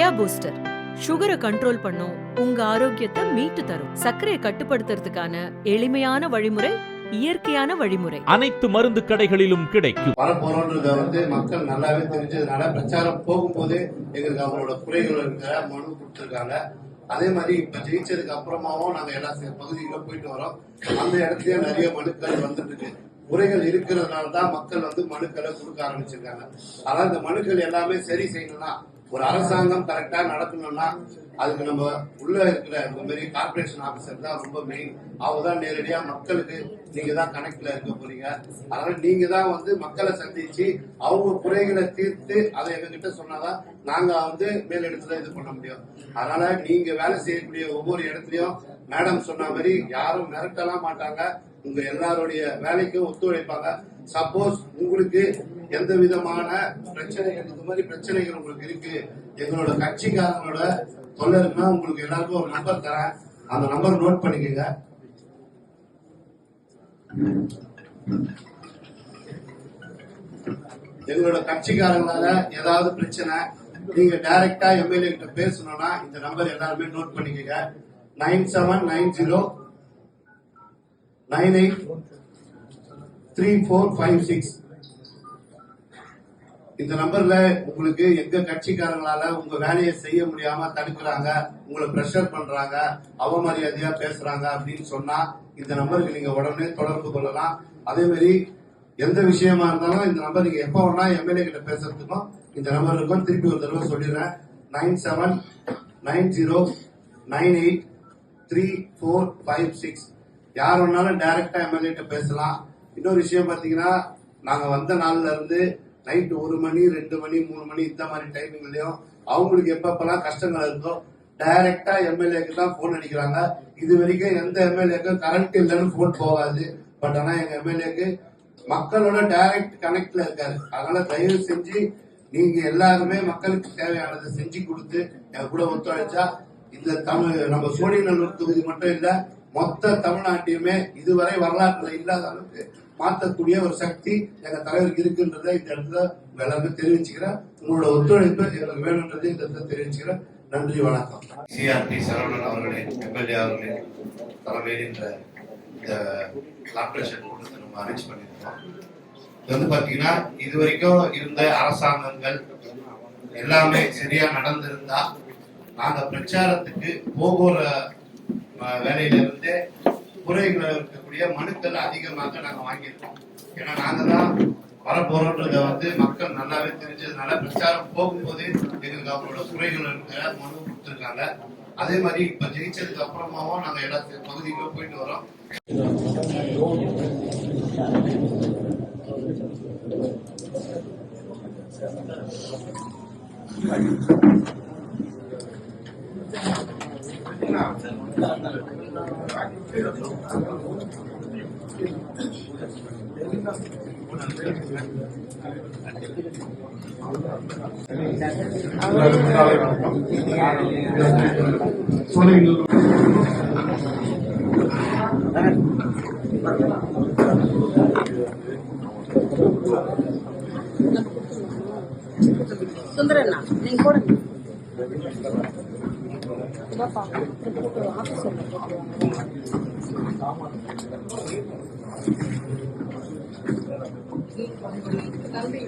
Jaya booster சுகரை control பண்ணும், உங்க ஆரோக்கியத்தை மீட்டு தரும். சர்க்கரையை கட்டுப்படுத்துறதுக்கான எளிமையான வழிமுறை, இயற்கையான வழிமுறை. அனைத்து மருந்து கடைகளிலும் கிடைக்கும். வரப்போறோன்றத மக்கள் நல்லாவே தெரிஞ்சதுனால பிரச்சாரம் போகும்போது எங்களுக்கு அவங்களோட குறைகள் இருக்கிற மனு கொடுத்துருக்காங்க. அதே மாதிரி இப்ப ஜெயிச்சதுக்கு அப்புறமாவும் நாங்க எல்லா பகுதிகளும் போயிட்டு வரோம். அந்த இடத்துலயே நிறைய மனுக்கள் வந்துட்டு இருக்கு. குறைகள் இருக்கிறதுனால தான் மக்கள் மனுக்களை கொடுக்க ஆரம்பிச்சிருக்காங்க. ஆனா இந்த மனுக்கள் எல்லாமே சரி செய்யணும்னா, ஒரு அரசாங்கம் கரெக்டா நடக்கணும்னா அதுக்கு நம்ம உள்ள இருக்கிற இந்த மாதிரி கார்பரேஷன் ஆபீசர் தான் ரொம்ப மெயின். அவங்க தான் நேரடியா மக்களுக்கு நீங்க தான் கனெக்ட்ல இருக்க போறீங்க. அதனால நீங்க தான் மக்களை சந்திச்சு அவங்க குறைகளை தீர்த்து அதை எங்க கிட்ட சொன்னாதான் நாங்க மேலிடத்துல இது பண்ண முடியும். அதனால நீங்க வேலை செய்யக்கூடிய ஒவ்வொரு இடத்துலயும் மேடம் சொன்ன மாதிரி யாரும் மிரட்டலாம் மாட்டாங்க. உங்க எல்லாருடைய வேலைக்கும் ஒத்துழைப்பாங்க. சப்போஸ் உங்களுக்கு எந்த விதமான பிரச்சனைகள், இந்த மாதிரி பிரச்சனைகள் உங்களுக்கு இருக்கு, எங்களோட கட்சிக்காரங்களோட தொல்லை இருக்குன்னா உங்களுக்கு எல்லாருக்கும் ஒரு நம்பர் தரேன். அந்த நம்பர் நோட் பண்ணிக்கோங்க. எங்களோட கட்சிக்காரங்களால ஏதாவது பிரச்சனை நீங்க டைரக்டா எம்எல்ஏ கிட்ட பேசணும்னா இந்த நம்பர் எல்லாருமே நோட் பண்ணிக்கோங்க. 9790983456. இந்த நம்பர்ல உங்களுக்கு எங்க கட்சிக்காரங்களால உங்க வேலையை செய்ய முடியாம தடுக்கிறாங்க, உங்களை பிரஷர் பண்றாங்க, அவமரியாதையா பேசுறாங்க அப்படின்னு சொன்னா இந்த நம்பருக்கு நீங்க உடனே தொடர்பு கொள்ளலாம். அதே மாதிரி எந்த விஷயமா இருந்தாலும் இந்த நம்பர் நீங்க எப்ப வேணா எம்எல்ஏ கிட்ட பேசுறதுக்கும் இந்த நம்பர் இருக்கும். திருப்பி ஒரு தடவை சொல்லிடுறேன். 9790983456. யார் வேணாலும் டைரக்டா எம்எல்ஏ கிட்ட பேசலாம். இன்னொரு விஷயம் பாத்தீங்கன்னா, நாங்க வந்த நாள்ல இருந்து நைட் 1 மணி 2 மணி 3 மணி இந்த மாதிரி டைமிங்லயும் அவங்களுக்கு எப்பப்பெல்லாம் கஷ்டங்கள் இருக்கோ டைரக்டா எம்எல்ஏக்கு தான் போன் அடிக்கிறாங்க. இது வரைக்கும் எந்த எம்எல்ஏக்கும் கரண்ட் இல்லைன்னு போன் போகாது. பட் ஆனா எங்க எம்எல்ஏக்கு மக்களோட டைரக்ட் கனெக்ட்ல இருக்காரு. அதனால தயவு செஞ்சு நீங்க எல்லாருமே மக்களுக்கு தேவையானதை செஞ்சு கொடுத்து எங்க கூட ஒத்துழைச்சா இந்த நம்ம சோழிநல்லூர் தொகுதி மட்டும் இல்ல, மொத்த தமிழ்நாட்டையுமே இதுவரை வரலாற்றுல இல்லாத அளவுக்கு மாற்றக்கூடிய ஒரு சக்தி எங்க தலைவருக்கு இருக்குன்றதை இந்த இடத்துல எல்லாருமே தெரிவிச்சுக்கிறேன். உங்களோட ஒத்துழைப்பு எங்களுக்கு வேணும்ன்றதை இந்த இடத்துல தெரிவிச்சுக்கிறேன். நன்றி, வணக்கம். சிஆர்பி சரவணன் அவர்களே, எம்எல்ஏ அவர்களே தலைமையில் இந்த கார்பரேஷன் கூட்டத்தை நம்ம அரேஞ்ச் பண்ணிருக்கோம். இது பாத்தீங்கன்னா இது வரைக்கும் இருந்த அரசாங்கங்கள் எல்லாமே சரியா நடந்திருந்தா நாங்க பிரச்சாரத்துக்கு போகிற வேலையில இருந்து குறைகள் இருக்கக்கூடிய மனுக்கள் அதிகமாக நாங்க வாங்கியிருக்கோம். ஏன்னா நாங்க தான் வரப்போறோன்றத மக்கள் நல்லாவே தெரிஞ்சதுனால பிரச்சாரம் போகும்போது எங்களுக்கு அவங்களோட குறைகள் இருக்கிற மனு கொடுத்துருக்காங்க. அதே மாதிரி இப்ப ஜெயிச்சதுக்கு அப்புறமாவும் நாங்க எல்லா பகுதிகளும் போயிட்டு வரோம். சுந்தரண்ணா நீங்க போடுங்க. தம்பி